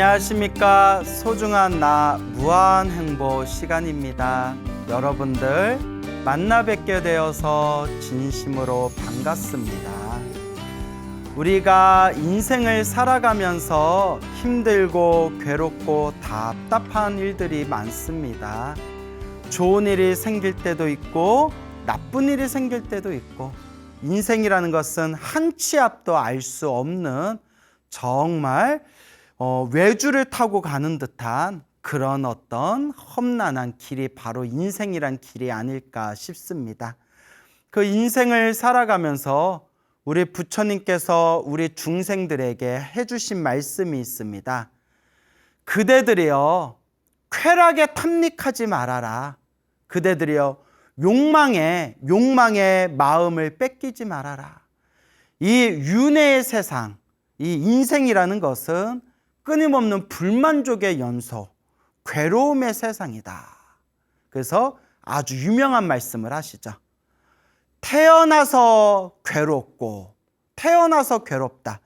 안녕하십니까. 소중한 나 무한행보 시간입니다. 여러분들 만나 뵙게 되어서 진심으로 반갑습니다. 우리가 인생을 살아가면서 힘들고 괴롭고 답답한 일들이 많습니다. 좋은 일이 생길 때도 있고 나쁜 일이 생길 때도 있고, 인생이라는 것은 한 치 앞도 알 수 없는 정말 외주를 타고 가는 듯한 그런 어떤 험난한 길이 바로 인생이란 길이 아닐까 싶습니다. 그 인생을 살아가면서 우리 부처님께서 우리 중생들에게 해주신 말씀이 있습니다. 그대들이여 쾌락에 탐닉하지 말아라. 그대들이여 욕망에 마음을 뺏기지 말아라. 이 윤회의 세상, 이 인생이라는 것은 끊임없는 불만족의 연속, 괴로움의 세상이다. 그래서 아주 유명한 말씀을 하시죠. 태어나서 괴롭고 태어나서 괴롭다.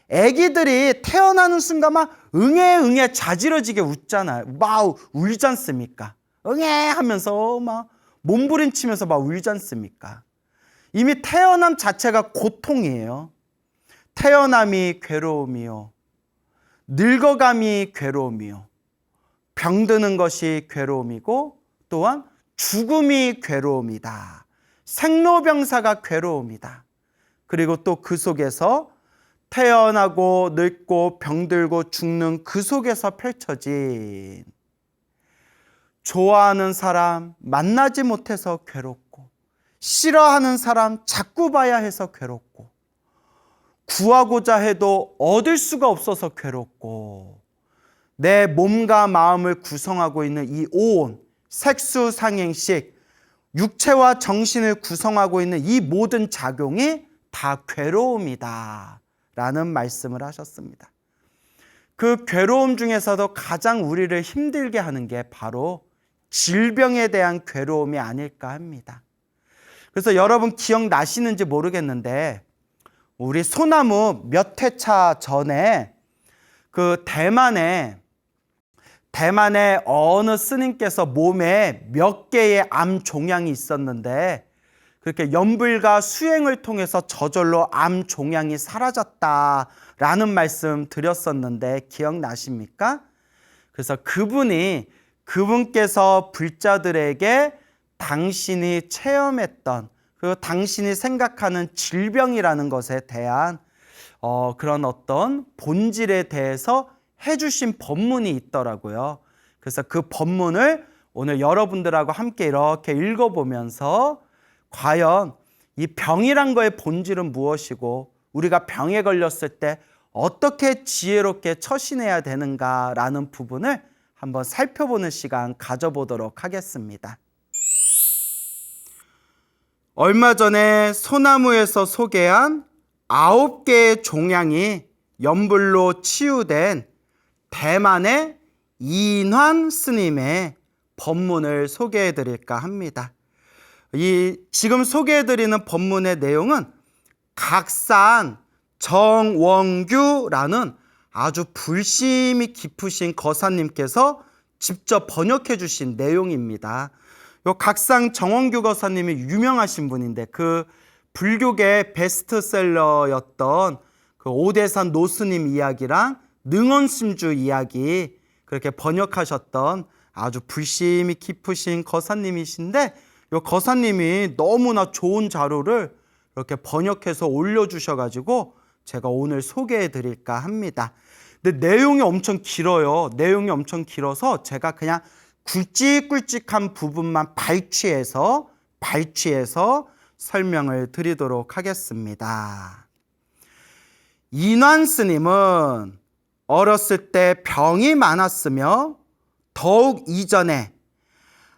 애기들이 태어나는 순간 막 응애 자지러지게 웃잖아요. 막 울지 않습니까? 응애 하면서 막 몸부림치면서 막 울지 않습니까? 이미 태어남 자체가 고통이에요. 태어남이 괴로움이요, 늙어감이 괴로움이요, 병드는 것이 괴로움이고 또한 죽음이 괴로움이다. 생로병사가 괴로움이다. 그리고 또 그 속에서 태어나고 늙고 병들고 죽는 그 속에서 펼쳐진 좋아하는 사람 만나지 못해서 괴롭고, 싫어하는 사람 자꾸 봐야 해서 괴롭고, 구하고자 해도 얻을 수가 없어서 괴롭고, 내 몸과 마음을 구성하고 있는 이 온 색수상행식, 육체와 정신을 구성하고 있는 이 모든 작용이 다 괴로움이다 라는 말씀을 하셨습니다. 그 괴로움 중에서도 가장 우리를 힘들게 하는 게 바로 질병에 대한 괴로움이 아닐까 합니다. 그래서 여러분 기억나시는지 모르겠는데, 우리 소나무 몇 회차 전에 그 대만의 어느 스님께서 몸에 몇 개의 암 종양이 있었는데, 그렇게 연불과 수행을 통해서 저절로 암 종양이 사라졌다라는 말씀 드렸었는데 기억나십니까? 그래서 그분께서 불자들에게 당신이 체험했던, 그 당신이 생각하는 질병이라는 것에 대한 그런 어떤 본질에 대해서 해주신 법문이 있더라고요. 그래서 그 법문을 오늘 여러분들하고 함께 이렇게 읽어보면서 과연 이 병이란 거의 본질은 무엇이고, 우리가 병에 걸렸을 때 어떻게 지혜롭게 처신해야 되는가라는 부분을 한번 살펴보는 시간 가져보도록 하겠습니다. 얼마 전에 소나무에서 소개한 9개의 종양이 연불로 치유된 대만의 이인환 스님의 법문을 소개해 드릴까 합니다. 지금 소개해 드리는 법문의 내용은 각산 정원규라는 아주 불심이 깊으신 거사님께서 직접 번역해 주신 내용입니다. 요 각상 정원규 거사님이 유명하신 분인데, 그 불교계 베스트셀러였던 그 오대산 노스님 이야기랑 능원심주 이야기 그렇게 번역하셨던 아주 불심이 깊으신 거사님이신데, 요 거사님이 너무나 좋은 자료를 이렇게 번역해서 올려주셔가지고 제가 오늘 소개해 드릴까 합니다. 근데 내용이 엄청 길어요. 내용이 엄청 길어서 제가 그냥 굵직굵직한 부분만 발췌해서 설명을 드리도록 하겠습니다. 인환 스님은 어렸을 때 병이 많았으며, 더욱 이전에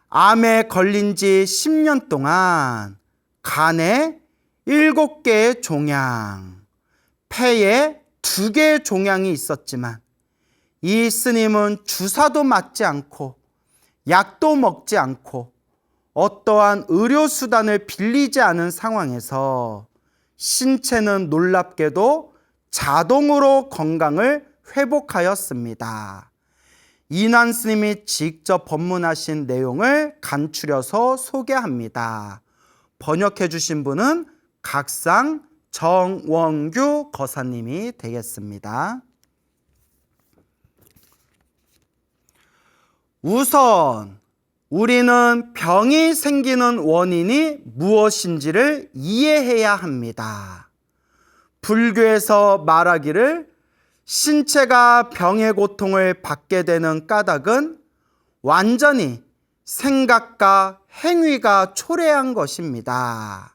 암에 걸린 지 10년 동안 간에 7개의 종양, 폐에 2개의 종양이 있었지만, 이 스님은 주사도 맞지 않고 약도 먹지 않고 어떠한 의료수단을 빌리지 않은 상황에서 신체는 놀랍게도 자동으로 건강을 회복하였습니다. 인환 스님이 직접 법문하신 내용을 간추려서 소개합니다. 번역해 주신 분은 각상 정원규 거사님이 되겠습니다. 우선 우리는 병이 생기는 원인이 무엇인지를 이해해야 합니다. 불교에서 말하기를 신체가 병의 고통을 받게 되는 까닭은 완전히 생각과 행위가 초래한 것입니다.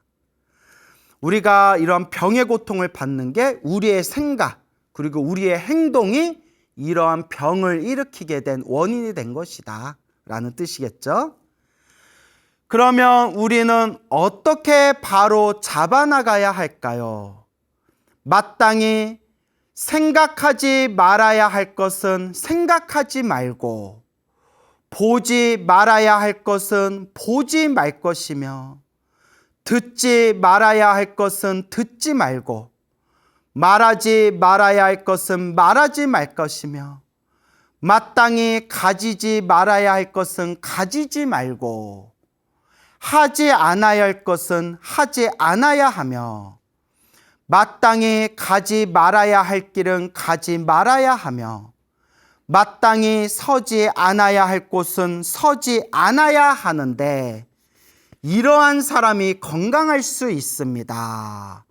우리가 이런 병의 고통을 받는 게 우리의 생각 그리고 우리의 행동이 이러한 병을 일으키게 된 원인이 된 것이다 라는 뜻이겠죠. 그러면 우리는 어떻게 바로 잡아나가야 할까요? 마땅히 생각하지 말아야 할 것은 생각하지 말고 보지 말아야 할 것은 보지 말 것이며 듣지 말아야 할 것은 듣지 말고 말하지 말아야 할 것은 말하지 말 것이며 마땅히 가지지 말아야 할 것은 가지지 말고 하지 않아야 할 것은 하지 않아야 하며 마땅히 가지 말아야 할 길은 가지 말아야 하며 마땅히 서지 않아야 할 곳은 서지 않아야 하는데 이러한 사람이 건강할 수 있습니다.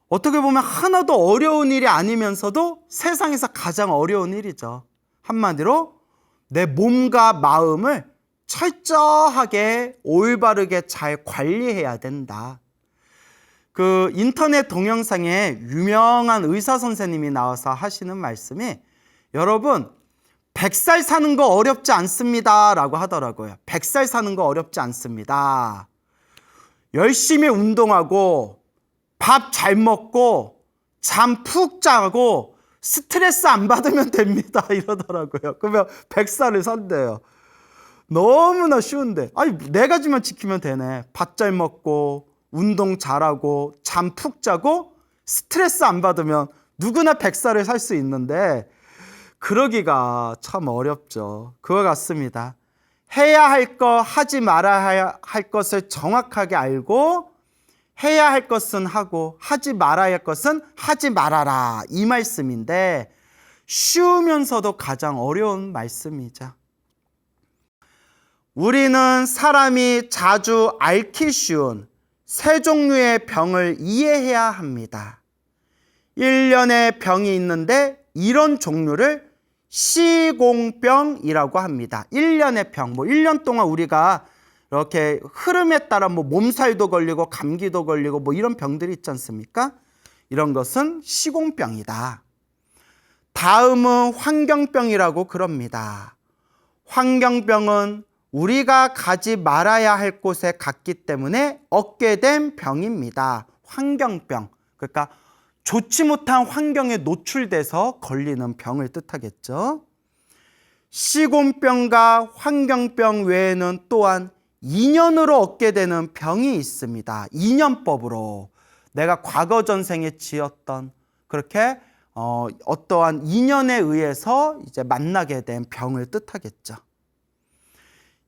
어떻게 보면 하나도 어려운 일이 아니면서도 세상에서 가장 어려운 일이죠. 한마디로 내 몸과 마음을 철저하게 올바르게 잘 관리해야 된다. 그 인터넷 동영상에 유명한 의사 선생님이 나와서 하시는 말씀이 여러분 100살 사는 거 어렵지 않습니다 라고 하더라고요. 100살 사는 거 어렵지 않습니다. 열심히 운동하고 밥 잘 먹고 잠 푹 자고 스트레스 안 받으면 됩니다 이러더라고요. 그러면 100살을 산대요. 너무나 쉬운데 아니 4가지만 지키면 되네. 밥 잘 먹고 운동 잘하고 잠 푹 자고 스트레스 안 받으면 누구나 100살을 살 수 있는데 그러기가 참 어렵죠. 그와 같습니다. 해야 할 거 하지 말아야 할 것을 정확하게 알고 해야 할 것은 하고 하지 말아야 할 것은 하지 말아라 이 말씀인데 쉬우면서도 가장 어려운 말씀이죠. 우리는 사람이 자주 앓기 쉬운 3종류의 병을 이해해야 합니다. 1년의 병이 있는데 이런 종류를 시공병이라고 합니다. 1년의 병, 1년 동안 우리가 이렇게 흐름에 따라 몸살도 걸리고 감기도 걸리고 이런 병들이 있지 않습니까? 이런 것은 시공병이다. 다음은 환경병이라고 그럽니다. 환경병은 우리가 가지 말아야 할 곳에 갔기 때문에 얻게 된 병입니다. 환경병. 그러니까 좋지 못한 환경에 노출돼서 걸리는 병을 뜻하겠죠. 시공병과 환경병 외에는 또한 인연으로 얻게 되는 병이 있습니다. 인연법으로 내가 과거 전생에 지었던 그렇게 어떠한 인연에 의해서 이제 만나게 된 병을 뜻하겠죠.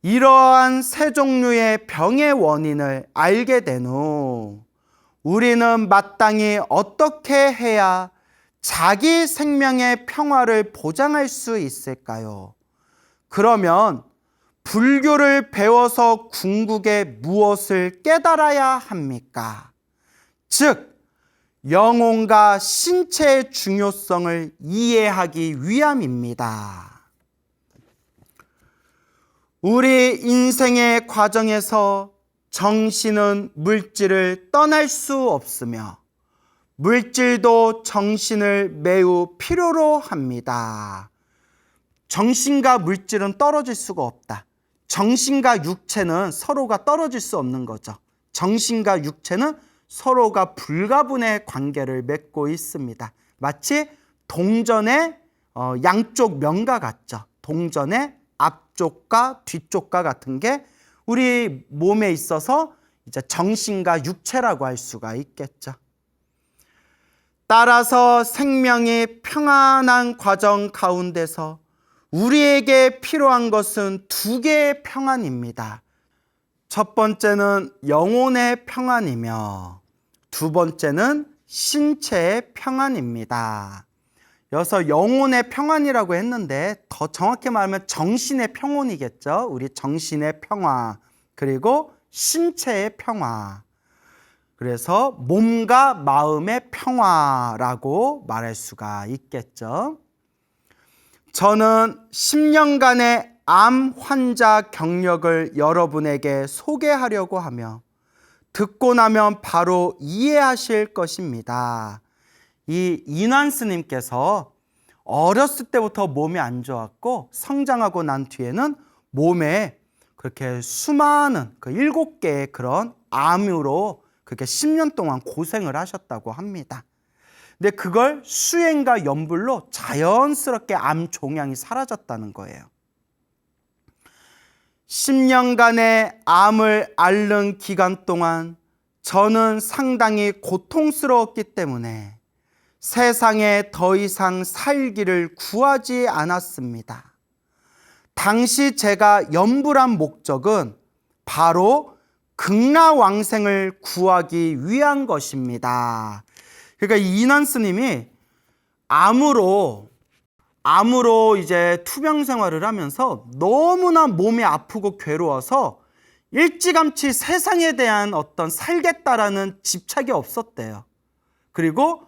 이러한 3종류의 병의 원인을 알게 된 후 우리는 마땅히 어떻게 해야 자기 생명의 평화를 보장할 수 있을까요? 그러면 불교를 배워서 궁극에 무엇을 깨달아야 합니까? 즉, 영혼과 신체의 중요성을 이해하기 위함입니다. 우리 인생의 과정에서 정신은 물질을 떠날 수 없으며 물질도 정신을 매우 필요로 합니다. 정신과 물질은 떨어질 수가 없다. 정신과 육체는 서로가 떨어질 수 없는 거죠. 정신과 육체는 서로가 불가분의 관계를 맺고 있습니다. 마치 동전의 양쪽 면과 같죠. 동전의 앞쪽과 뒤쪽과 같은 게 우리 몸에 있어서 이제 정신과 육체라고 할 수가 있겠죠. 따라서 생명이 평안한 과정 가운데서 우리에게 필요한 것은 두 개의 평안입니다. 첫 번째는 영혼의 평안이며 두 번째는 신체의 평안입니다. 여기서 영혼의 평안이라고 했는데 더 정확히 말하면 정신의 평온이겠죠. 우리 정신의 평화, 그리고 신체의 평화. 그래서 몸과 마음의 평화라고 말할 수가 있겠죠. 저는 10년간의 암 환자 경력을 여러분에게 소개하려고 하며 듣고 나면 바로 이해하실 것입니다. 이 이난스님께서 어렸을 때부터 몸이 안 좋았고 성장하고 난 뒤에는 몸에 그렇게 수많은 그 7개의 그런 암으로 그렇게 10년 동안 고생을 하셨다고 합니다. 근데 그걸 수행과 연불로 자연스럽게 암 종양이 사라졌다는 거예요. 10년간의 암을 앓는 기간 동안 저는 상당히 고통스러웠기 때문에 세상에 더 이상 살기를 구하지 않았습니다. 당시 제가 연불한 목적은 바로 극락왕생을 구하기 위한 것입니다. 그러니까 이 인한스님이 암으로 이제 투병 생활을 하면서 너무나 몸이 아프고 괴로워서 일찌감치 세상에 대한 어떤 살겠다라는 집착이 없었대요. 그리고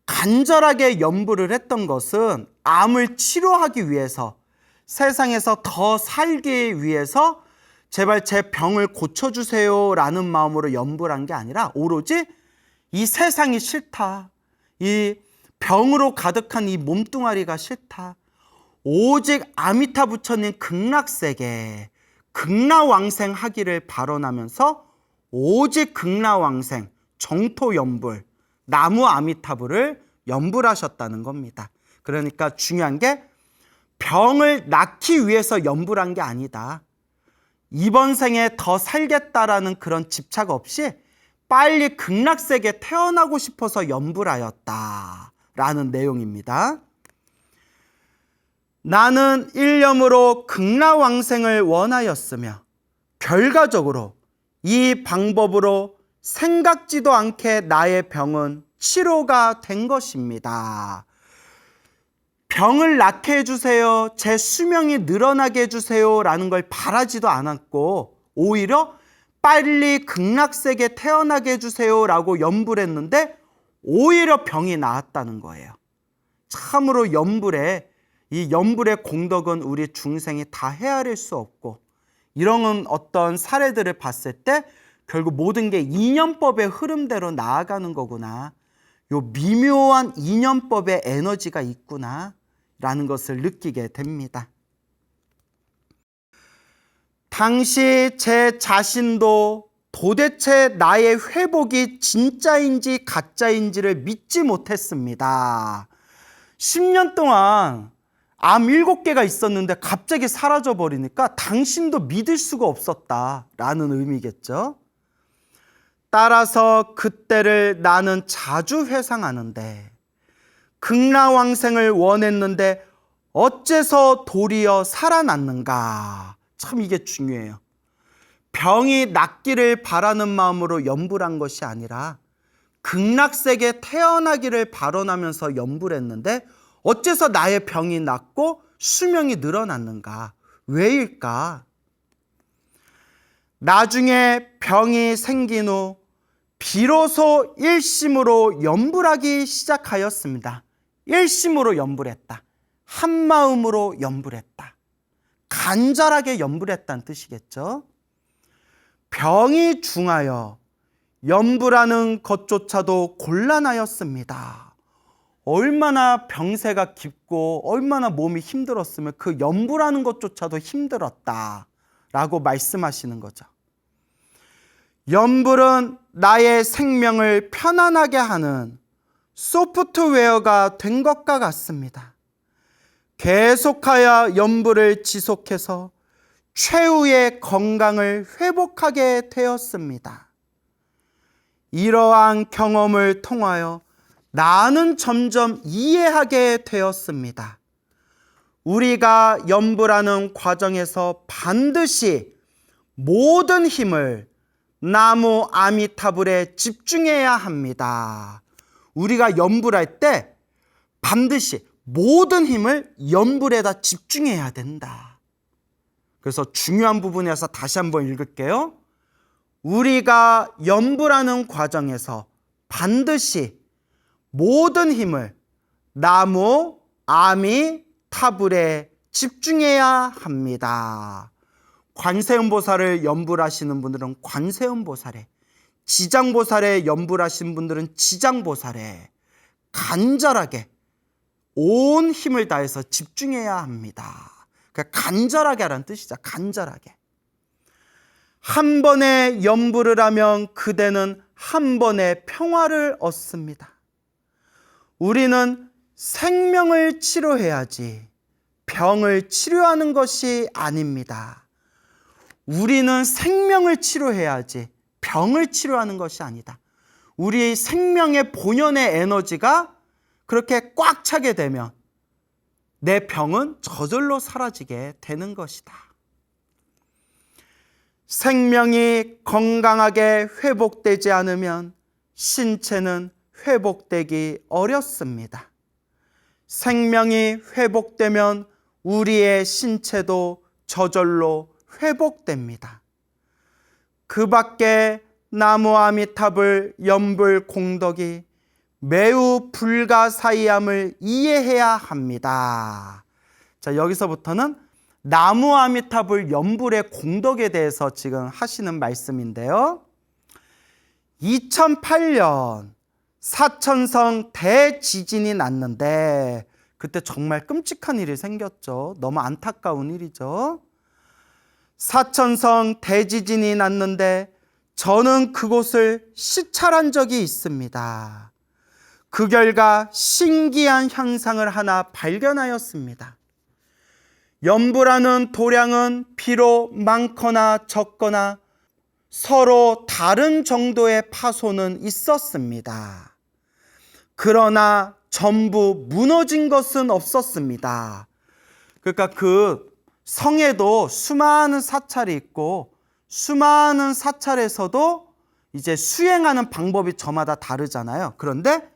간절하게 염불을 했던 것은 암을 치료하기 위해서, 세상에서 더 살기 위해서 제발 제 병을 고쳐주세요 라는 마음으로 염불한 게 아니라 오로지 이 세상이 싫다, 이 병으로 가득한 이 몸뚱아리가 싫다, 오직 아미타 부처님 극락세계 극락왕생 하기를 발언하면서 오직 극락왕생 정토연불 나무 아미타불을 연불하셨다는 겁니다. 그러니까 중요한 게 병을 낫기 위해서 연불한 게 아니다. 이번 생에 더 살겠다라는 그런 집착 없이 빨리 극락세계에 태어나고 싶어서 연불하였다라는 내용입니다. 나는 일념으로 극락왕생을 원하였으며 결과적으로 이 방법으로 생각지도 않게 나의 병은 치료가 된 것입니다. 병을 낫게 해주세요, 제 수명이 늘어나게 해주세요 라는 걸 바라지도 않았고 오히려 빨리 극락세계에 태어나게 해주세요 라고 연불했는데 오히려 병이 나았다는 거예요. 참으로 이 연불의 공덕은 우리 중생이 다 헤아릴 수 없고, 이런 어떤 사례들을 봤을 때 결국 모든 게 인연법의 흐름대로 나아가는 거구나, 요 미묘한 인연법의 에너지가 있구나 라는 것을 느끼게 됩니다. 당시 제 자신도 도대체 나의 회복이 진짜인지 가짜인지를 믿지 못했습니다. 10년 동안 암 7개가 있었는데 갑자기 사라져 버리니까 당신도 믿을 수가 없었다라는 의미겠죠. 따라서 그때를 나는 자주 회상하는데 극락왕생을 원했는데 어째서 도리어 살아났는가. 참 이게 중요해요. 병이 낫기를 바라는 마음으로 연불한 것이 아니라 극락세계에 태어나기를 발언하면서 연불했는데 어째서 나의 병이 낫고 수명이 늘어났는가? 왜일까? 나중에 병이 생긴 후 비로소 일심으로 연불하기 시작하였습니다. 일심으로 연불했다. 한마음으로 연불했다. 간절하게 연불했다는 뜻이겠죠. 병이 중하여 연불하는 것조차도 곤란하였습니다. 얼마나 병세가 깊고 얼마나 몸이 힘들었으면 그 연불하는 것조차도 힘들었다라고 말씀하시는 거죠. 연불은 나의 생명을 편안하게 하는 소프트웨어가 된 것과 같습니다. 계속하여 연불을 지속해서 최후의 건강을 회복하게 되었습니다. 이러한 경험을 통하여 나는 점점 이해하게 되었습니다. 우리가 연불하는 과정에서 반드시 모든 힘을 나무 아미타불에 집중해야 합니다. 우리가 연불할 때 반드시 모든 힘을 연불에다 집중해야 된다. 그래서 중요한 부분에서 다시 한번 읽을게요. 우리가 연불하는 과정에서 반드시 모든 힘을 나무 아미타불에 집중해야 합니다. 관세음보살을 연불하시는 분들은 관세음보살에, 지장보살에 연불하신 분들은 지장보살에 간절하게 온 힘을 다해서 집중해야 합니다. 그러니까 간절하게 하라는 뜻이죠. 간절하게. 한 번에 연불을 하면 그대는 한 번에 평화를 얻습니다. 우리는 생명을 치료해야지 병을 치료하는 것이 아닙니다. 우리는 생명을 치료해야지 병을 치료하는 것이 아니다. 우리 생명의 본연의 에너지가 그렇게 꽉 차게 되면 내 병은 저절로 사라지게 되는 것이다. 생명이 건강하게 회복되지 않으면 신체는 회복되기 어렵습니다. 생명이 회복되면 우리의 신체도 저절로 회복됩니다. 그 밖에 나무 아미타불 연불 공덕이 매우 불가사의함을 이해해야 합니다. 자, 여기서부터는 나무 아미타불 연불의 공덕에 대해서 지금 하시는 말씀인데요. 2008년 사천성 대지진이 났는데 그때 정말 끔찍한 일이 생겼죠. 너무 안타까운 일이죠. 사천성 대지진이 났는데 저는 그곳을 시찰한 적이 있습니다. 그 결과 신기한 현상을 하나 발견하였습니다. 연불하는 도량은 비록 많거나 적거나 서로 다른 정도의 파손은 있었습니다. 그러나 전부 무너진 것은 없었습니다. 그러니까 그 성에도 수많은 사찰이 있고 수많은 사찰에서도 이제 수행하는 방법이 저마다 다르잖아요. 그런데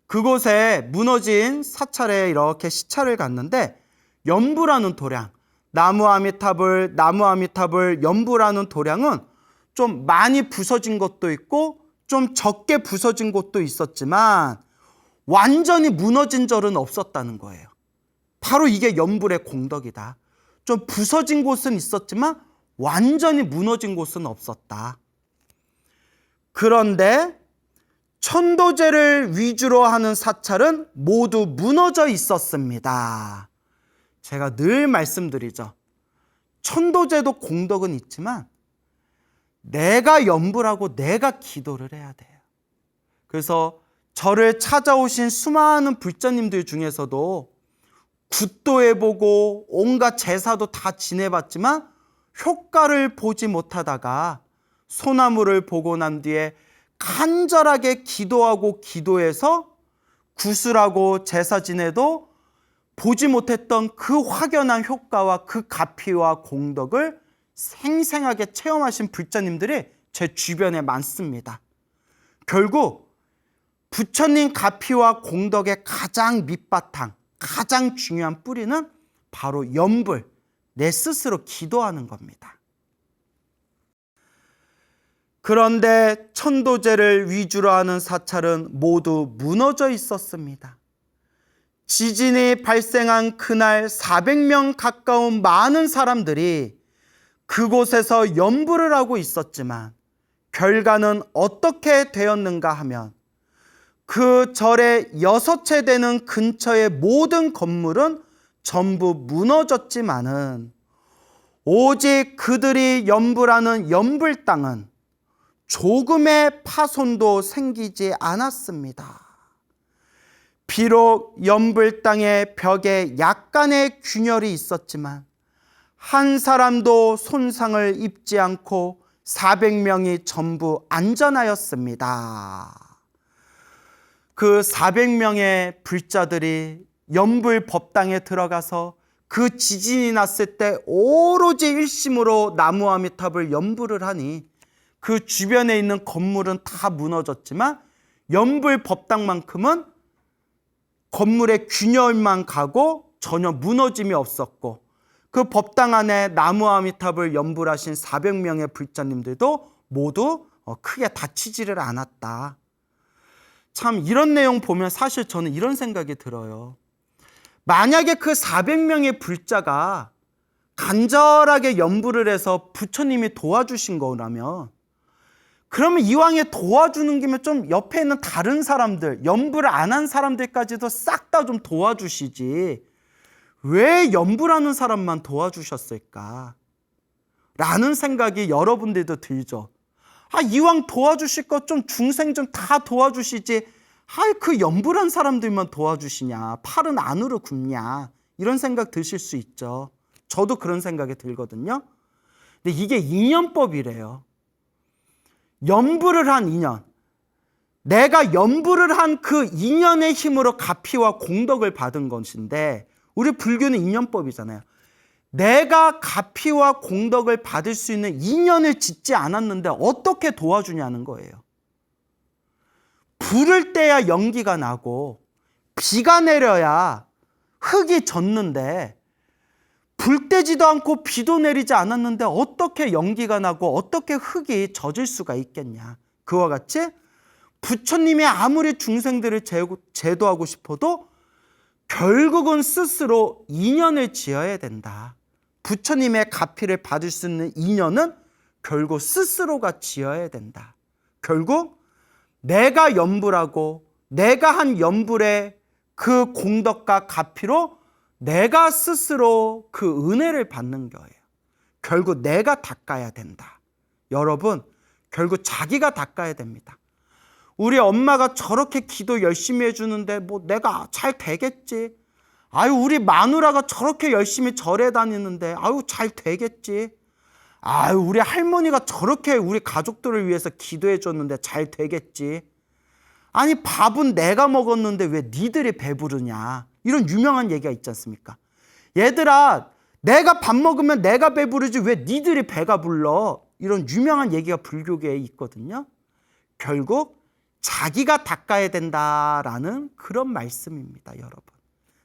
그곳에 무너진 사찰에 이렇게 시찰을 갔는데 연불하는 도량, 나무 아미타불 연불하는 도량은 좀 많이 부서진 것도 있고 좀 적게 부서진 곳도 있었지만 완전히 무너진 절은 없었다는 거예요. 바로 이게 연불의 공덕이다. 좀 부서진 곳은 있었지만 완전히 무너진 곳은 없었다. 그런데 천도제를 위주로 하는 사찰은 모두 무너져 있었습니다. 제가 늘 말씀드리죠. 천도제도 공덕은 있지만 내가 연불하고 내가 기도를 해야 돼요. 그래서 저를 찾아오신 수많은 불자님들 중에서도 굿도 해보고 온갖 제사도 다 지내봤지만 효과를 보지 못하다가 소나무를 보고 난 뒤에 간절하게 기도하고 기도해서 구슬하고 제사 지내도 보지 못했던 그 확연한 효과와 그 가피와 공덕을 생생하게 체험하신 불자님들이 제 주변에 많습니다. 결국 부처님 가피와 공덕의 가장 밑바탕, 가장 중요한 뿌리는 바로 연불, 내 스스로 기도하는 겁니다. 그런데 천도제를 위주로 하는 사찰은 모두 무너져 있었습니다. 지진이 발생한 그날 400명 가까운 많은 사람들이 그곳에서 연불을 하고 있었지만 결과는 어떻게 되었는가 하면 그 절의 6채 되는 근처의 모든 건물은 전부 무너졌지만은 오직 그들이 연불하는 연불 땅은 조금의 파손도 생기지 않았습니다. 비록 연불 땅의 벽에 약간의 균열이 있었지만 한 사람도 손상을 입지 않고 400명이 전부 안전하였습니다. 그 400명의 불자들이 연불 법당에 들어가서 그 지진이 났을 때 오로지 일심으로 나무 아미탑을 연불을 하니 그 주변에 있는 건물은 다 무너졌지만 연불 법당만큼은 건물의 균열만 가고 전혀 무너짐이 없었고, 그 법당 안에 나무 아미탑을 연불하신 400명의 불자님들도 모두 크게 다치지를 않았다. 참 이런 내용 보면 사실 저는 이런 생각이 들어요. 만약에 그 400명의 불자가 간절하게 연불을 해서 부처님이 도와주신 거라면, 그러면 이왕에 도와주는 김에 좀 옆에 있는 다른 사람들, 연불을 안 한 사람들까지도 싹 다 좀 도와주시지 왜 연불하는 사람만 도와주셨을까? 라는 생각이 여러분들도 들죠. 이왕 도와주실 것 좀 중생 좀 다 도와주시지 그 연불한 사람들만 도와주시냐, 팔은 안으로 굽냐, 이런 생각 드실 수 있죠. 저도 그런 생각이 들거든요. 근데 이게 인연법이래요. 연불을 한 인연, 내가 연불을 한 그 인연의 힘으로 가피와 공덕을 받은 것인데, 우리 불교는 인연법이잖아요. 내가 가피와 공덕을 받을 수 있는 인연을 짓지 않았는데 어떻게 도와주냐는 거예요. 불을 떼야 연기가 나고 비가 내려야 흙이 젖는데, 불 떼지도 않고 비도 내리지 않았는데 어떻게 연기가 나고 어떻게 흙이 젖을 수가 있겠냐. 그와 같이 부처님이 아무리 중생들을 제도하고 싶어도 결국은 스스로 인연을 지어야 된다. 부처님의 가피를 받을 수 있는 인연은 결국 스스로가 지어야 된다. 결국 내가 연불하고 내가 한 연불의 그 공덕과 가피로 내가 스스로 그 은혜를 받는 거예요. 결국 내가 닦아야 된다. 여러분, 결국 자기가 닦아야 됩니다. 우리 엄마가 저렇게 기도 열심히 해주는데 뭐 내가 잘 되겠지. 우리 마누라가 저렇게 열심히 절에 다니는데 잘 되겠지. 우리 할머니가 저렇게 우리 가족들을 위해서 기도해 줬는데 잘 되겠지. 밥은 내가 먹었는데 왜 니들이 배부르냐. 이런 유명한 얘기가 있지 않습니까? 얘들아, 내가 밥 먹으면 내가 배부르지 왜 니들이 배가 불러. 이런 유명한 얘기가 불교계에 있거든요. 결국 자기가 닦아야 된다라는 그런 말씀입니다, 여러분.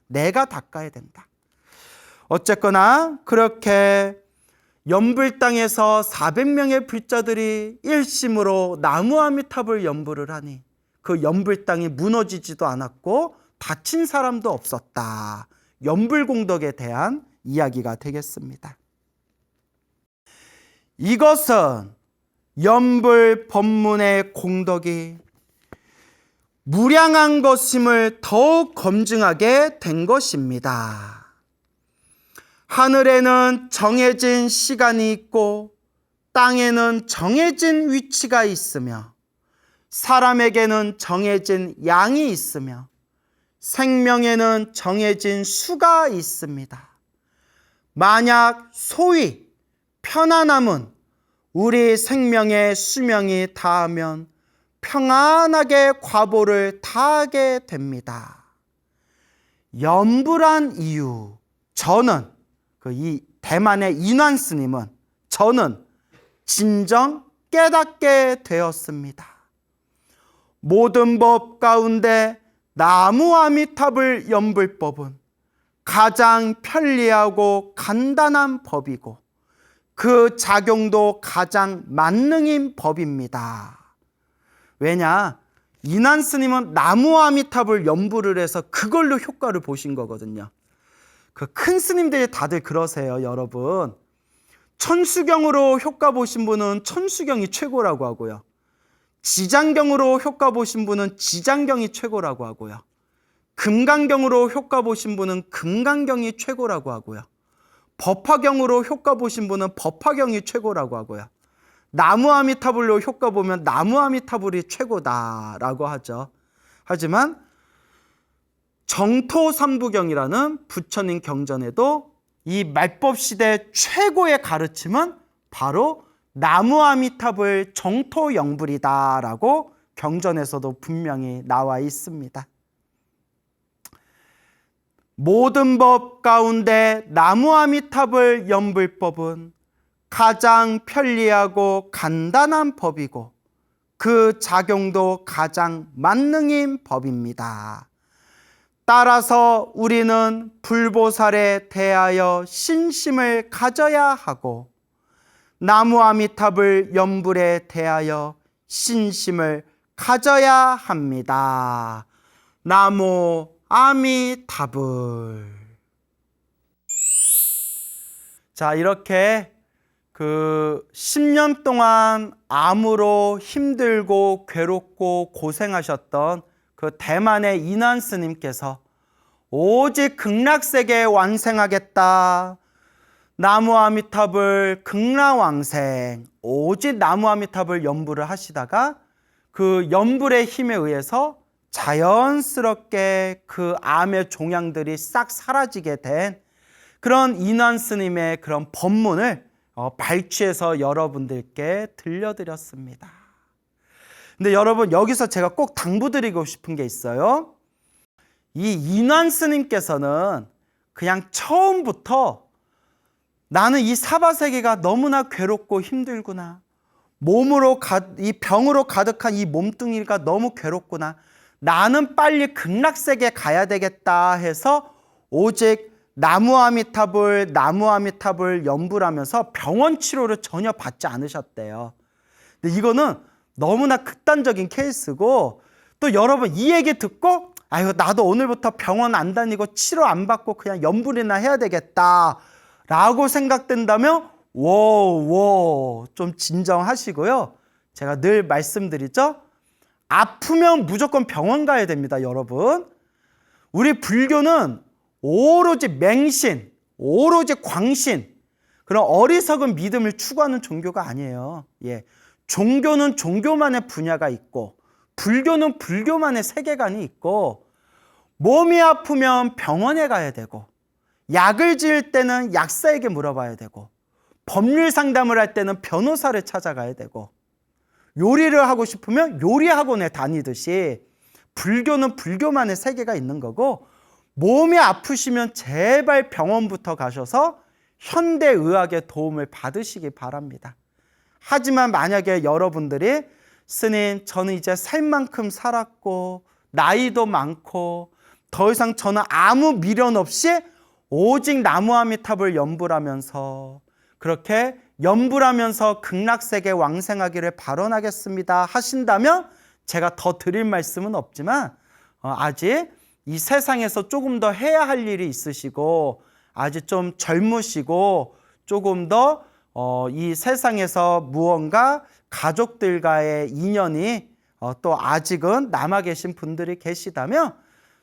내가 닦아야 된다. 어쨌거나 그렇게 연불 땅에서 400명의 불자들이 일심으로 나무 아미탑을 연불을 하니 그 연불 땅이 무너지지도 않았고 다친 사람도 없었다. 연불 공덕에 대한 이야기가 되겠습니다. 이것은 연불 법문의 공덕이 무량한 것임을 더욱 검증하게 된 것입니다. 하늘에는 정해진 시간이 있고 땅에는 정해진 위치가 있으며 사람에게는 정해진 양이 있으며 생명에는 정해진 수가 있습니다. 만약 소위 편안함은 우리 생명의 수명이 다하면 평안하게 과보를 다하게 됩니다. 연불한 이유, 저는 이 대만의 인완 스님은 저는 진정 깨닫게 되었습니다. 모든 법 가운데 나무 아미탑을 연불법은 가장 편리하고 간단한 법이고 그 작용도 가장 만능인 법입니다. 왜냐? 인완 스님은 나무 아미탑을 연불을 해서 그걸로 효과를 보신 거거든요. 그 큰 스님들이 다들 그러세요, 여러분. 천수경으로 효과 보신 분은 천수경이 최고라고 하고요. 지장경으로 효과 보신 분은 지장경이 최고라고 하고요. 금강경으로 효과 보신 분은 금강경이 최고라고 하고요. 법화경으로 효과 보신 분은 법화경이 최고라고 하고요. 나무 아미타불로 효과 보면 나무 아미타불이 최고다라고 하죠. 하지만 정토삼부경이라는 부처님 경전에도 이 말법 시대 최고의 가르침은 바로 나무 아미타불 정토영불이다라고 경전에서도 분명히 나와 있습니다. 모든 법 가운데 나무아미탑을 연불 법은 가장 편리하고 간단한 법이고 그 작용도 가장 만능인 법입니다. 따라서 우리는 불보살에 대하여 신심을 가져야 하고 나무아미탑을 연불에 대하여 신심을 가져야 합니다. 나무아미탑을. 자, 이렇게 10년 동안 암으로 힘들고 괴롭고 고생하셨던 그 대만의 인안 스님께서 오직 극락세계 완생하겠다. 나무아미탑을 극락왕생, 오직 나무아미탑을 연불을 하시다가 그 연불의 힘에 의해서 자연스럽게 그 암의 종양들이 싹 사라지게 된 그런 인안 스님의 그런 법문을 발췌해서 여러분들께 들려드렸습니다. 근데 여러분, 여기서 제가 꼭 당부드리고 싶은 게 있어요. 이 인안 스님께서는 그냥 처음부터 나는 이 사바세계가 너무나 괴롭고 힘들구나, 이 병으로 가득한 이 몸뚱이가 너무 괴롭구나, 나는 빨리 극락세계 가야 되겠다 해서 오직 나무아미탑을 연불하면서 병원 치료를 전혀 받지 않으셨대요. 근데 이거는 너무나 극단적인 케이스고, 또 여러분 이 얘기 듣고 아유, 나도 오늘부터 병원 안 다니고 치료 안 받고 그냥 연불이나 해야 되겠다 라고 생각된다면 좀 진정하시고요. 제가 늘 말씀드리죠, 아프면 무조건 병원 가야 됩니다. 여러분, 우리 불교는 오로지 맹신, 오로지 광신, 그런 어리석은 믿음을 추구하는 종교가 아니에요. 종교는 종교만의 분야가 있고 불교는 불교만의 세계관이 있고, 몸이 아프면 병원에 가야 되고, 약을 지을 때는 약사에게 물어봐야 되고, 법률 상담을 할 때는 변호사를 찾아가야 되고, 요리를 하고 싶으면 요리학원에 다니듯이 불교는 불교만의 세계가 있는 거고, 몸이 아프시면 제발 병원부터 가셔서 현대의학의 도움을 받으시기 바랍니다. 하지만 만약에 여러분들이 스님, 저는 이제 살 만큼 살았고 나이도 많고 더 이상 저는 아무 미련 없이 오직 나무아미탑을 연불하면서 그렇게 연불하면서 극락세계 왕생하기를 발언하겠습니다 하신다면 제가 더 드릴 말씀은 없지만 아직 이 세상에서 조금 더 해야 할 일이 있으시고 아직 좀 젊으시고 조금 더 이 세상에서 무언가 가족들과의 인연이 또 아직은 남아 계신 분들이 계시다면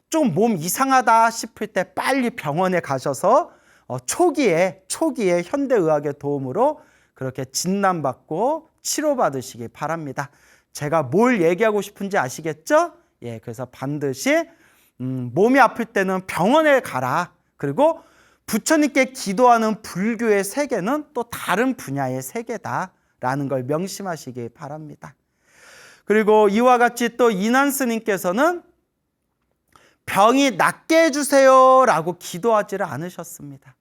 좀 몸 이상하다 싶을 때 빨리 병원에 가셔서 초기에 현대의학의 도움으로 그렇게 진단받고 치료받으시기 바랍니다. 제가 뭘 얘기하고 싶은지 아시겠죠? 그래서 반드시 몸이 아플 때는 병원에 가라. 그리고 부처님께 기도하는 불교의 세계는 또 다른 분야의 세계다라는 걸 명심하시기 바랍니다. 그리고 이와 같이 또 인안 스님께서는 병이 낫게 해주세요 라고 기도하지를 않으셨습니다.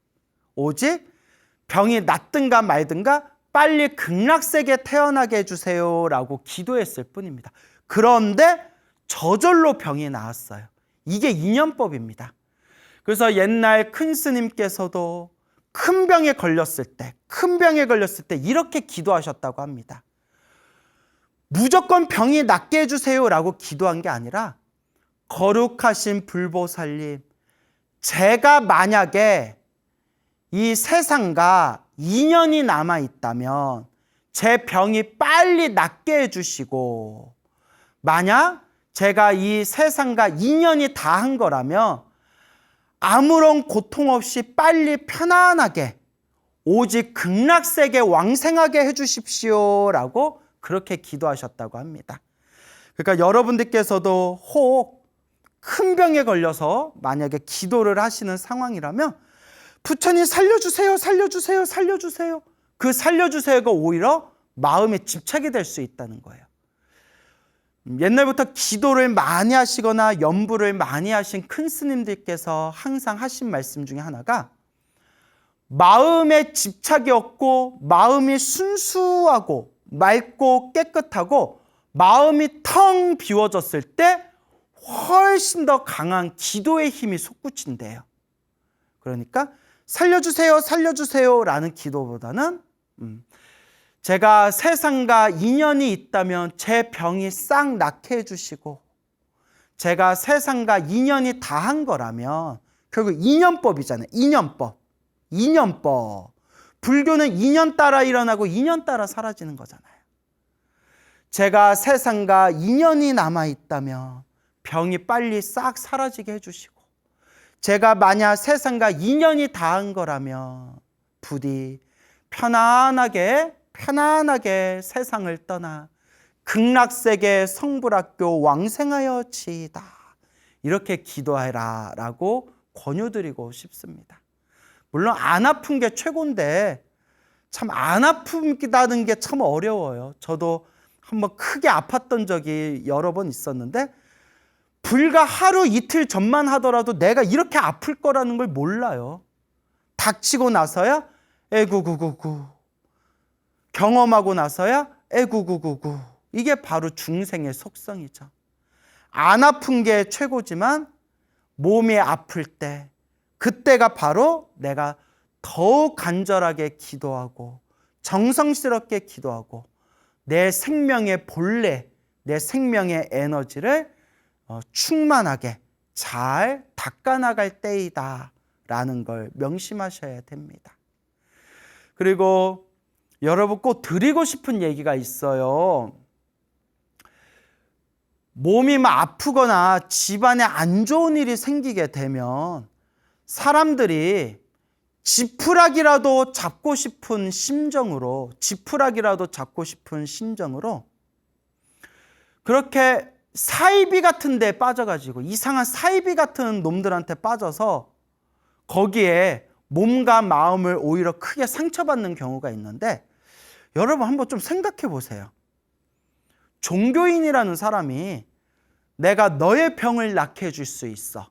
오직 병이 낫든가 말든가 빨리 극락세계에 태어나게 해주세요 라고 기도했을 뿐입니다. 그런데 저절로 병이 나았어요. 이게 인연법입니다. 그래서 옛날 큰 스님께서도 큰 병에 걸렸을 때 이렇게 기도하셨다고 합니다. 무조건 병이 낫게 해주세요 라고 기도한 게 아니라, 거룩하신 불보살님, 제가 만약에 이 세상과 인연이 남아있다면 제 병이 빨리 낫게 해주시고, 만약 제가 이 세상과 인연이 다한 거라면 아무런 고통 없이 빨리 편안하게 오직 극락세계 왕생하게 해주십시오 라고 그렇게 기도하셨다고 합니다. 그러니까 여러분들께서도 혹 큰 병에 걸려서 만약에 기도를 하시는 상황이라면 부처님 살려주세요, 살려주세요, 살려주세요, 그 살려주세요가 오히려 마음에 집착이 될 수 있다는 거예요. 옛날부터 기도를 많이 하시거나 연부를 많이 하신 큰 스님들께서 항상 하신 말씀 중에 하나가 마음에 집착이 없고 마음이 순수하고 맑고 깨끗하고 마음이 텅 비워졌을 때 훨씬 더 강한 기도의 힘이 솟구친대요. 그러니까 살려주세요, 살려주세요 라는 기도보다는 제가 세상과 인연이 있다면 제 병이 싹 낫게 해주시고 제가 세상과 인연이 다한 거라면 결국 인연법이잖아요. 인연법. 불교는 인연 따라 일어나고 인연 따라 사라지는 거잖아요. 제가 세상과 인연이 남아있다면 병이 빨리 싹 사라지게 해주시고 제가 만약 세상과 인연이 다한 거라면 부디 편안하게 세상을 떠나 극락세계 성불학교 왕생하여지이다. 이렇게 기도해라 라고 권유드리고 싶습니다. 물론 안 아픈 게 최고인데 참 안 아프다는 게 참 어려워요. 저도 한번 크게 아팠던 적이 여러 번 있었는데 불과 하루 이틀 전만 하더라도 내가 이렇게 아플 거라는 걸 몰라요. 닥치고 나서야 에구구구구 경험하고 나서야 에구구구구 이게 바로 중생의 속성이죠. 안 아픈 게 최고지만 몸이 아플 때 그때가 바로 내가 더욱 간절하게 기도하고 정성스럽게 기도하고 내 생명의 본래, 내 생명의 에너지를 충만하게 잘 닦아나갈 때이다 라는 걸 명심하셔야 됩니다. 그리고 여러분 꼭 드리고 싶은 얘기가 있어요. 몸이 막 아프거나 집안에 안 좋은 일이 생기게 되면 사람들이 지푸라기라도 잡고 싶은 심정으로 그렇게 사이비 같은 데 빠져가지고 이상한 사이비 같은 놈들한테 빠져서 거기에 몸과 마음을 오히려 크게 상처받는 경우가 있는데 여러분 한번 좀 생각해 보세요. 종교인이라는 사람이 내가 너의 병을 낫게 해줄 수 있어.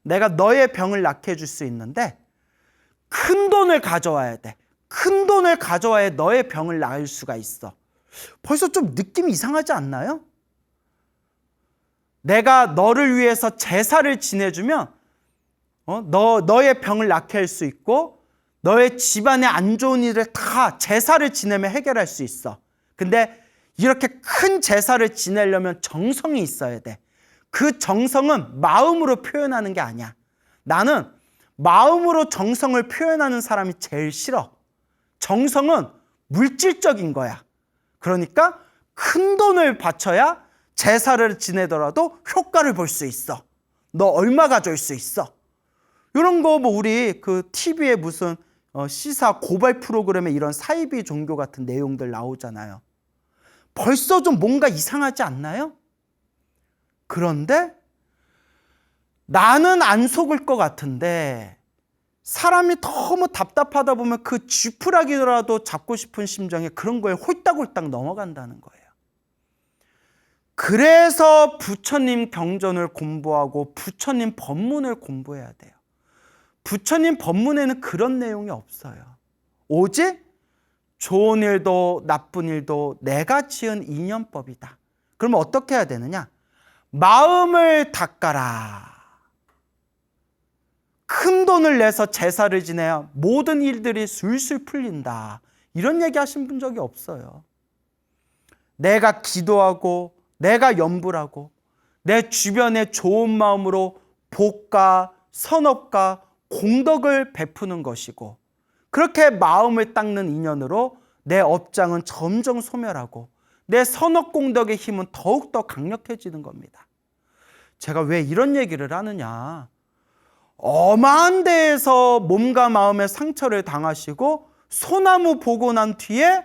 내가 너의 병을 낫게 해줄 수 있는데 큰 돈을 가져와야 돼. 큰 돈을 가져와야 너의 병을 나을 수가 있어. 벌써 좀 느낌이 이상하지 않나요? 내가 너를 위해서 제사를 지내주면 너의 병을 낫게 할 수 있고 너의 집안에 안 좋은 일을 다 제사를 지내면 해결할 수 있어. 근데 이렇게 큰 제사를 지내려면 정성이 있어야 돼. 그 정성은 마음으로 표현하는 게 아니야. 나는 마음으로 정성을 표현하는 사람이 제일 싫어. 정성은 물질적인 거야. 그러니까 큰 돈을 바쳐야 제사를 지내더라도 효과를 볼 수 있어. 너 얼마 가져올 수 있어. 이런 거 뭐 우리 그 TV에 무슨 시사 고발 프로그램에 이런 사이비 종교 같은 내용들 나오잖아요. 벌써 좀 뭔가 이상하지 않나요? 그런데 나는 안 속을 것 같은데 사람이 너무 답답하다 보면 그 쥐푸라기라도 잡고 싶은 심정에 그런 거에 홀딱홀딱 넘어간다는 거예요. 그래서 부처님 경전을 공부하고 부처님 법문을 공부해야 돼요. 부처님 법문에는 그런 내용이 없어요. 오직 좋은 일도 나쁜 일도 내가 지은 인연법이다. 그러면 어떻게 해야 되느냐? 마음을 닦아라. 큰 돈을 내서 제사를 지내야 모든 일들이 술술 풀린다. 이런 얘기 하신 분 적이 없어요. 내가 기도하고 내가 염불하고 내 주변에 좋은 마음으로 복과 선업과 공덕을 베푸는 것이고 그렇게 마음을 닦는 인연으로 내 업장은 점점 소멸하고 내 선업 공덕의 힘은 더욱더 강력해지는 겁니다. 제가 왜 이런 얘기를 하느냐? 엄한 데에서 몸과 마음의 상처를 당하시고 소나무 보고 난 뒤에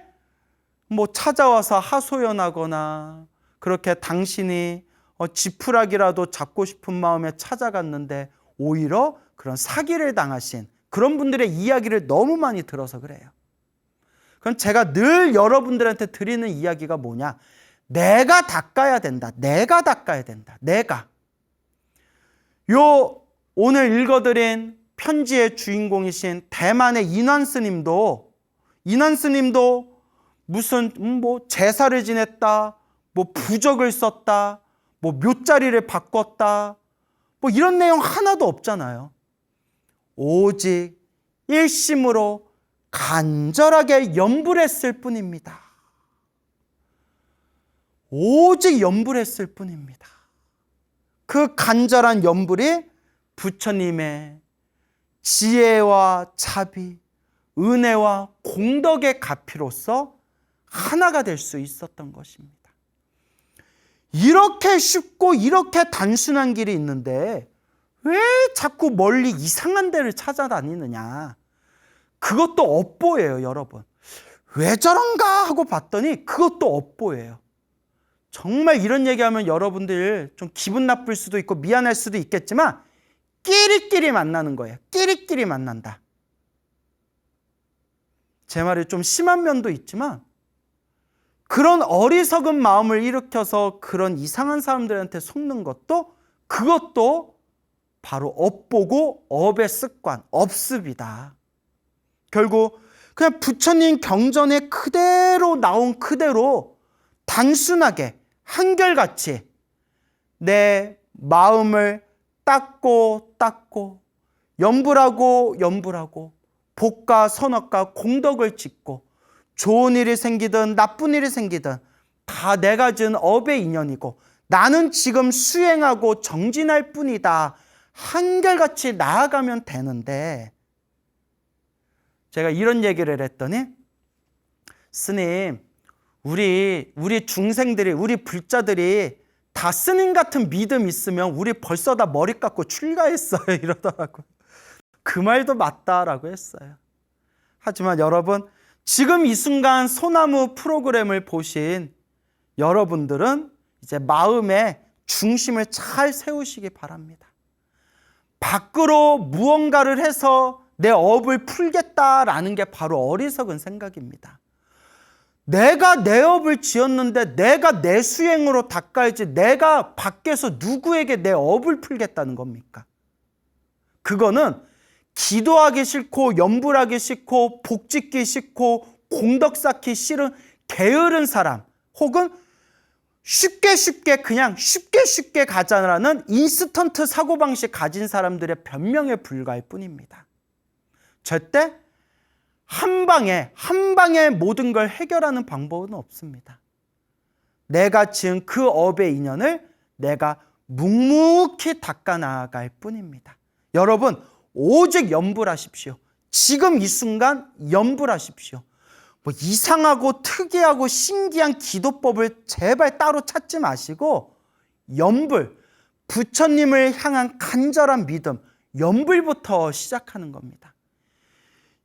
뭐 찾아와서 하소연하거나 그렇게 당신이 지푸라기라도 잡고 싶은 마음에 찾아갔는데 오히려 그런 사기를 당하신 그런 분들의 이야기를 너무 많이 들어서 그래요. 그럼 제가 늘 여러분들한테 드리는 이야기가 뭐냐? 내가 닦아야 된다. 내가 닦아야 된다. 내가. 요 오늘 읽어드린 편지의 주인공이신 대만의 인환스님도 무슨 뭐 제사를 지냈다, 뭐 부적을 썼다, 뭐 묘자리를 바꿨다, 뭐 이런 내용 하나도 없잖아요. 오직 일심으로 간절하게 염불했을 뿐입니다. 오직 염불했을 뿐입니다. 그 간절한 염불이 부처님의 지혜와 자비, 은혜와 공덕의 가피로서 하나가 될 수 있었던 것입니다. 이렇게 쉽고 이렇게 단순한 길이 있는데 왜 자꾸 멀리 이상한 데를 찾아다니느냐. 그것도 업보예요, 여러분. 왜 저런가 하고 봤더니 그것도 업보예요. 정말 이런 얘기하면 여러분들 좀 기분 나쁠 수도 있고 미안할 수도 있겠지만 끼리끼리 만나는 거예요. 끼리끼리 만난다. 제 말이 좀 심한 면도 있지만 그런 어리석은 마음을 일으켜서 그런 이상한 사람들한테 속는 것도 그것도 바로 업보고 업의 습관, 업습이다. 결국 그냥 부처님 경전에 그대로 나온 그대로 단순하게 한결같이 내 마음을 닦고 염불하고 복과 선악과 공덕을 짓고 좋은 일이 생기든 나쁜 일이 생기든 다 내가 지은 업의 인연이고 나는 지금 수행하고 정진할 뿐이다. 한결같이 나아가면 되는데 제가 이런 얘기를 했더니 스님, 우리 중생들이, 우리 불자들이 다 스님 같은 믿음 있으면 우리 벌써 다 머리 깎고 출가했어요 이러더라고요. 그 말도 맞다라고 했어요. 하지만 여러분, 지금 이 순간 소나무 프로그램을 보신 여러분들은 이제 마음의 중심을 잘 세우시기 바랍니다. 밖으로 무언가를 해서 내 업을 풀겠다라는 게 바로 어리석은 생각입니다. 내가 내 업을 지었는데 내가 내 수행으로 닦아야지 내가 밖에서 누구에게 내 업을 풀겠다는 겁니까? 그거는 기도하기 싫고 염불하기 싫고 복짓기 싫고 공덕 쌓기 싫은 게으른 사람 혹은 쉽게 가자라는 인스턴트 사고방식 가진 사람들의 변명에 불과할 뿐입니다. 절대 한 방에 모든 걸 해결하는 방법은 없습니다. 내가 지은 그 업의 인연을 내가 묵묵히 닦아 나아갈 뿐입니다. 여러분, 오직 염불하십시오. 지금 이 순간 염불하십시오. 뭐 이상하고 특이하고 신기한 기도법을 제발 따로 찾지 마시고 염불, 부처님을 향한 간절한 믿음, 염불부터 시작하는 겁니다.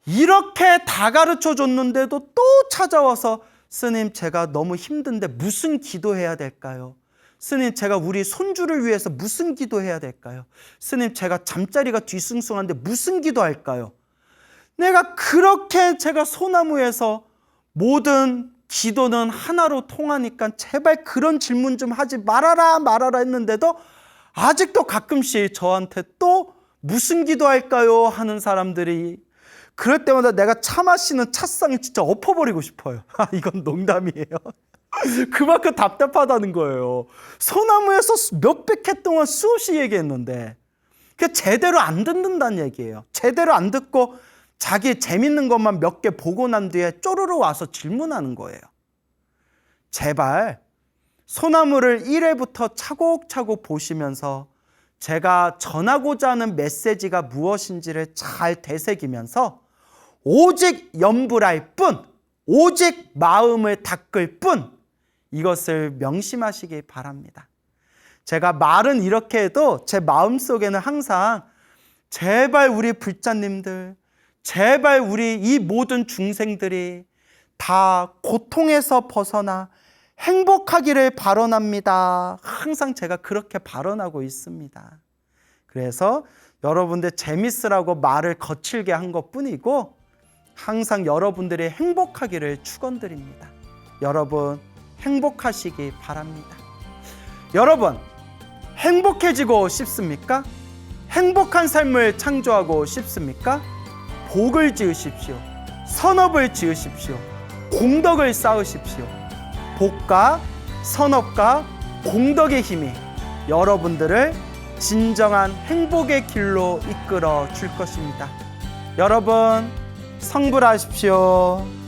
이렇게 다 가르쳐 줬는데도 또 찾아와서 스님, 제가 너무 힘든데 무슨 기도해야 될까요? 스님, 제가 우리 손주를 위해서 무슨 기도해야 될까요? 스님, 제가 잠자리가 뒤숭숭한데 무슨 기도할까요? 내가 그렇게 제가 소나무에서 모든 기도는 하나로 통하니까 제발 그런 질문 좀 하지 말아라 했는데도 아직도 가끔씩 저한테 또 무슨 기도할까요? 하는 사람들이 그럴 때마다 내가 차 마시는 찻상에 진짜 엎어버리고 싶어요. 이건 농담이에요. 그만큼 답답하다는 거예요. 소나무에서 몇백 해 동안 수없이 얘기했는데 그게 제대로 안 듣는다는 얘기예요. 제대로 안 듣고 자기 재밌는 것만 몇 개 보고 난 뒤에 쪼르르 와서 질문하는 거예요. 제발 소나무를 1회부터 차곡차곡 보시면서 제가 전하고자 하는 메시지가 무엇인지를 잘 되새기면서 오직 염불할 뿐, 오직 마음을 닦을 뿐, 이것을 명심하시기 바랍니다. 제가 말은 이렇게 해도 제 마음속에는 항상 제발 우리 불자님들, 제발 우리 이 모든 중생들이 다 고통에서 벗어나 행복하기를 발언합니다. 항상 제가 그렇게 발언하고 있습니다. 그래서 여러분들 재밌으라고 말을 거칠게 한 것뿐이고 항상 여러분들이 행복하기를 축원드립니다. 여러분 행복하시기 바랍니다. 여러분, 행복해지고 싶습니까? 행복한 삶을 창조하고 싶습니까? 복을 지으십시오. 선업을 지으십시오. 공덕을 쌓으십시오. 복과 선업과 공덕의 힘이 여러분들을 진정한 행복의 길로 이끌어 줄 것입니다. 여러분, 성불하십시오.